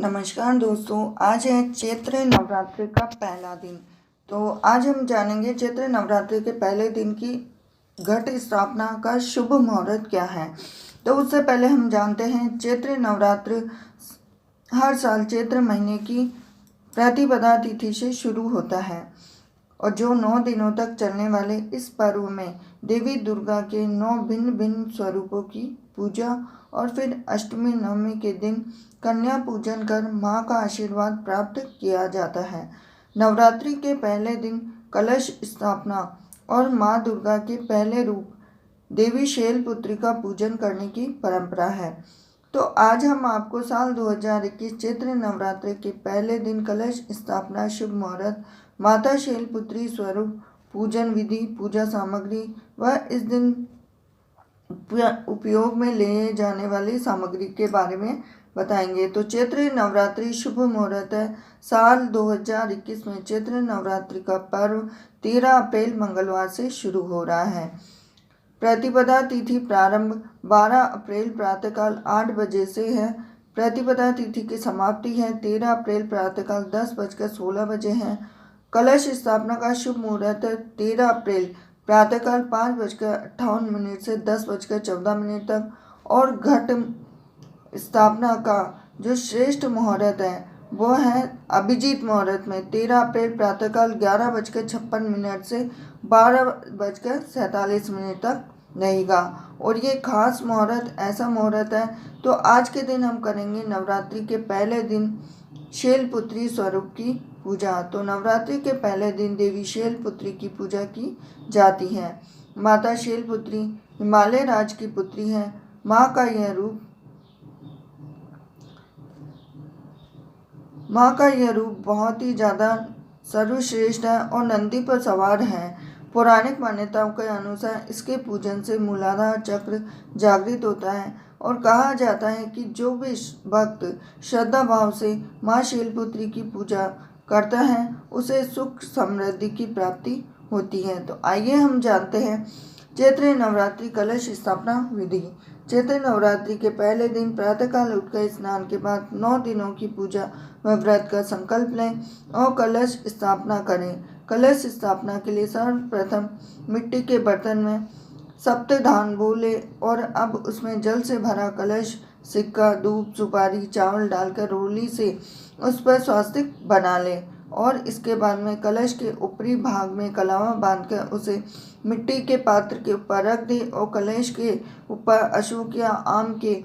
नमस्कार दोस्तों, आज है चैत्र नवरात्रि का पहला दिन। तो आज हम जानेंगे चैत्र नवरात्रि के पहले दिन की घट स्थापना का शुभ मुहूर्त क्या है। तो उससे पहले हम जानते हैं चैत्र नवरात्रि हर साल चैत्र महीने की प्रतिपदा तिथि से शुरू होता है और जो 9 दिनों तक चलने वाले इस पर्व में देवी दुर्गा के 9 भिन्न भिन्न स्वरूपों की पूजा और फिर अष्टमी नवमी के दिन कन्या पूजन कर माँ का आशीर्वाद प्राप्त किया जाता है। नवरात्रि के पहले दिन कलश स्थापना और माँ दुर्गा के पहले रूप देवी शैलपुत्री का पूजन करने की परंपरा है। तो आज हम आपको साल 2021 चैत्र नवरात्रि के पहले दिन कलश स्थापना शुभ मुहूर्त, माता शैलपुत्री स्वरूप पूजन विधि, पूजा सामग्री व इस दिन उपयोग में ले जाने वाली सामग्री के बारे में बताएंगे। तो चैत्र नवरात्रि शुभ मुहूर्त है। साल 2021 में चैत्र नवरात्रि का पर्व 13 अप्रैल मंगलवार से शुरू हो रहा है। प्रतिपदा तिथि प्रारंभ 12 अप्रैल प्रातःकाल 8 बजे से है। प्रतिपदा तिथि की समाप्ति है 13 अप्रैल प्रातःकाल 10:16 बजे है। कलश स्थापना का शुभ मुहूर्त 13 अप्रैल प्रातःकाल 5:58 से 10:14 तक और घट स्थापना का जो श्रेष्ठ मुहूर्त है वो है अभिजीत मुहूर्त में 13 अप्रैल प्रातःकाल 11:56 से 12:47 तक रहेगा। और ये खास मुहूर्त ऐसा मुहूर्त है तो आज के दिन हम करेंगे नवरात्रि के पहले दिन शैलपुत्री स्वरूप की पूजा। तो नवरात्रि के पहले दिन देवी शैलपुत्री की पूजा की जाती है। माता शैलपुत्री हिमालय राज की पुत्री है। माँ का यह रूप बहुत ही ज़्यादा सर्वश्रेष्ठ है और नंदी पर सवार है। पौराणिक मान्यताओं के अनुसार इसके पूजन से मूलाधार चक्र जागृत होता है और कहा जाता है कि जो भी भक्त श्रद्धा भाव से माँ शैलपुत्री की पूजा करता है उसे सुख समृद्धि की प्राप्ति होती है। तो आइए हम जानते हैं चैत्र नवरात्रि कलश स्थापना विधि। चैत्र नवरात्रि के पहले दिन प्रातःकाल उठकर स्नान के बाद 9 दिनों की पूजा व व्रत का संकल्प लें और कलश स्थापना करें। कलश स्थापना के लिए सर्वप्रथम मिट्टी के बर्तन में सप्तधान बोले और अब उसमें जल से भरा कलश, सिक्का, धूप, सुपारी, चावल डालकर रोली से उस पर स्वास्तिक बना लें और इसके बाद में कलश के ऊपरी भाग में कलावा बांधकर उसे मिट्टी के पात्र के ऊपर रख दें और कलश के ऊपर अशोक या आम के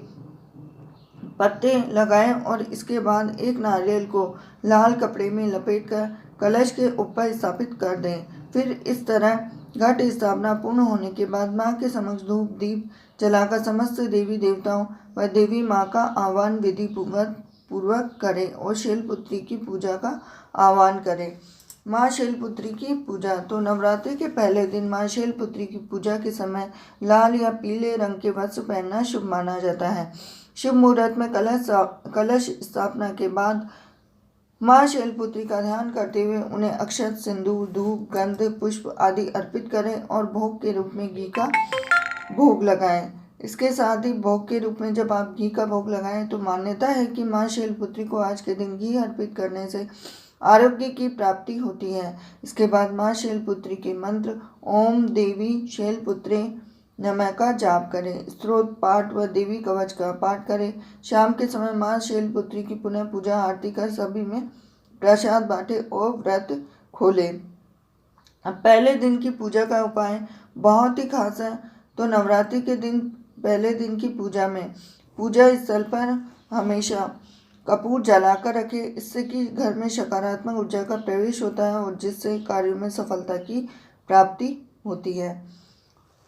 पत्ते लगाएं और इसके बाद एक नारियल को लाल कपड़े में लपेटकर कलश के ऊपर स्थापित कर दें। फिर इस तरह घट स्थापना पूर्ण होने के बाद माँ के समक्ष धूप दीप जलाकर समस्त देवी देवताओं व देवी माँ का आह्वान विधि पूर्वक करें और शैलपुत्री की पूजा का आह्वान करें। माँ शैलपुत्री की पूजा। तो नवरात्रि के पहले दिन माँ शैलपुत्री की पूजा के समय लाल या पीले रंग के वस्त्र पहनना शुभ माना जाता है। शुभ मुहूर्त में कलश स्थापना के बाद माँ शैलपुत्री का ध्यान करते हुए उन्हें अक्षत, सिंदूर, धूप, गंध, पुष्प आदि अर्पित करें और भोग के रूप में घी का भोग लगाएं। इसके साथ ही भोग के रूप में जब आप घी का भोग लगाएं तो मान्यता है कि माँ शैलपुत्री को आज के दिन घी अर्पित करने से आरोग्य की प्राप्ति होती है। इसके बाद माँ शैलपुत्री के मंत्र ओम देवी शैलपुत्रे नमः का जाप करें, स्तोत्र पाठ व देवी कवच का पाठ करें। शाम के समय माँ शैलपुत्री की पुनः पूजा आरती कर सभी में प्रसाद बांटे और व्रत खोले। अब पहले दिन की पूजा का उपाय बहुत ही खास है। तो नवरात्रि के दिन पहले दिन की पूजा में पूजा स्थल पर हमेशा कपूर जलाकर रखें, इससे कि घर में सकारात्मक ऊर्जा का प्रवेश होता है और जिससे कार्यों में सफलता की प्राप्ति होती है।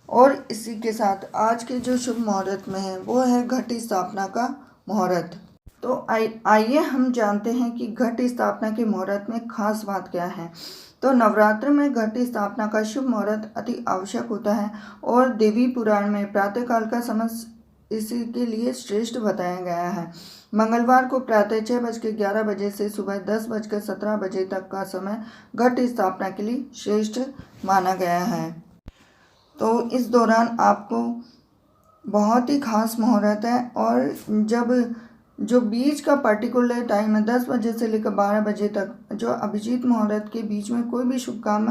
और इसी के साथ आज के जो शुभ मुहूर्त में है वो है घट स्थापना का मुहूर्त। तो आइए हम जानते हैं कि घट स्थापना के मुहूर्त में खास बात क्या है। तो नवरात्र में घट स्थापना का शुभ मुहूर्त अति आवश्यक होता है और देवी पुराण में प्रातःकाल का समय इसी के लिए श्रेष्ठ बताया गया है। मंगलवार को प्रातः 6:11 बजे से सुबह 10:17 बजे तक का समय घट स्थापना के लिए श्रेष्ठ माना गया है। तो इस दौरान आपको बहुत ही खास मुहूर्त है और जब जो बीच का पर्टिकुलर टाइम है 10 बजे से लेकर 12 बजे तक, जो अभिजीत मुहूर्त के बीच में कोई भी शुभ काम,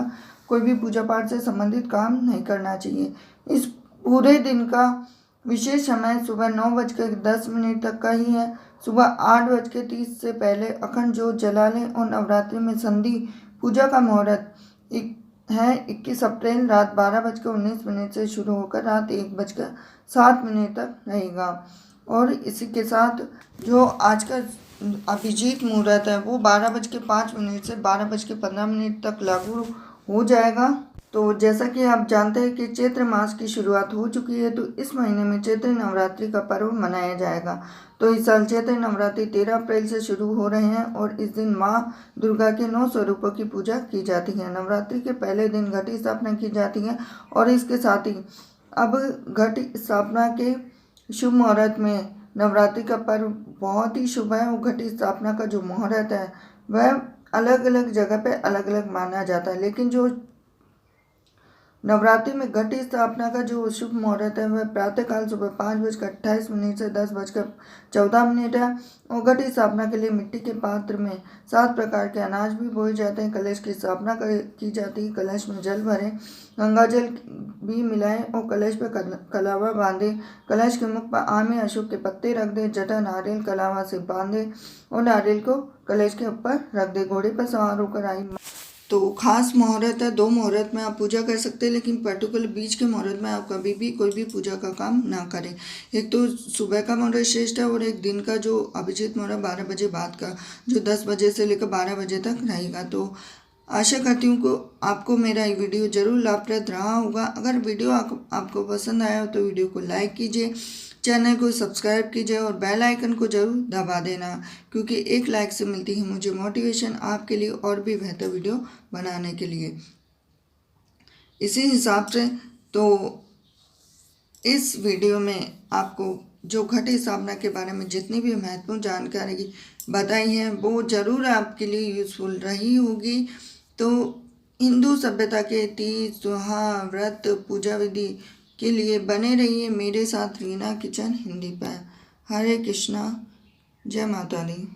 कोई भी पूजा पाठ से संबंधित काम नहीं करना चाहिए। इस पूरे दिन का विशेष समय सुबह 9:10 तक का ही है। सुबह 8:30 से पहले अखंड जोत जला लें। और नवरात्रि में संधि पूजा का मुहूर्त है 21 अप्रैल रात 12:19 से शुरू होकर रात 1:07 तक रहेगा। और इसी के साथ जो आज का अभिजीत मुहूर्त है वो 12:05 से 12:15 तक लागू हो जाएगा। तो जैसा कि आप जानते हैं कि चैत्र मास की शुरुआत हो चुकी है, तो इस महीने में चैत्र नवरात्रि का पर्व मनाया जाएगा। तो इस साल चैत्र नवरात्रि 13 अप्रैल से शुरू हो रहे हैं और इस दिन माँ दुर्गा के 9 स्वरूपों की पूजा की जाती है। नवरात्रि के पहले दिन घट स्थापना की जाती है और इसके साथ ही अब घट स्थापना के शुभ मुहूर्त में नवरात्रि का पर्व बहुत ही शुभ है। और घट स्थापना का जो मुहूर्त है वह अलग अलग जगह पे अलग अलग माना जाता है, लेकिन जो नवरात्रि में घट स्थापना का जो शुभ मुहूर्त है वह प्रातःकाल सुबह 5:28 से 10:14 है। और घट स्थापना के लिए मिट्टी के पात्र में 7 प्रकार के अनाज भी बोए जाते हैं। कलश की स्थापना की जाती है। कलश में जल भरें, गंगा जल भी मिलाएं और कलश पर कलावा बांधें। कलश के मुख पर आम अशोक के पत्ते रख दें। जटा नारियल कलावा से बांधें और नारियल को कलश के ऊपर रख दें। घोड़े पर सवार होकर आई तो खास मुहूर्त है। 2 मुहूर्त में आप पूजा कर सकते हैं, लेकिन पर्टिकुलर बीच के मुहूर्त में आप कभी भी कोई भी पूजा का काम ना करें। एक तो सुबह का मुहूर्त श्रेष्ठ है और एक दिन का जो अभिजीत मुहूर्त 12 बजे बाद का जो 10 बजे से लेकर 12 बजे तक रहेगा। तो आशा करती हूँ को आपको मेरा ये वीडियो ज़रूर लाभप्रद रहा होगा। अगर वीडियो आपको पसंद आया हो तो वीडियो को लाइक कीजिए, चैनल को सब्सक्राइब कीजिए और बेल आइकन को ज़रूर दबा देना, क्योंकि एक लाइक से मिलती है मुझे मोटिवेशन आपके लिए और भी बेहतर वीडियो बनाने के लिए। इसी हिसाब से तो इस वीडियो में आपको जो घट स्थापना के बारे में जितनी भी महत्वपूर्ण जानकारी बताई है वो ज़रूर आपके लिए यूज़फुल रही होगी। तो हिंदू सभ्यता के तीज, त्योहार, व्रत, पूजा विधि के लिए बने रहिए मेरे साथ रीना किचन हिंदी पर। हरे कृष्णा, जय माता दी।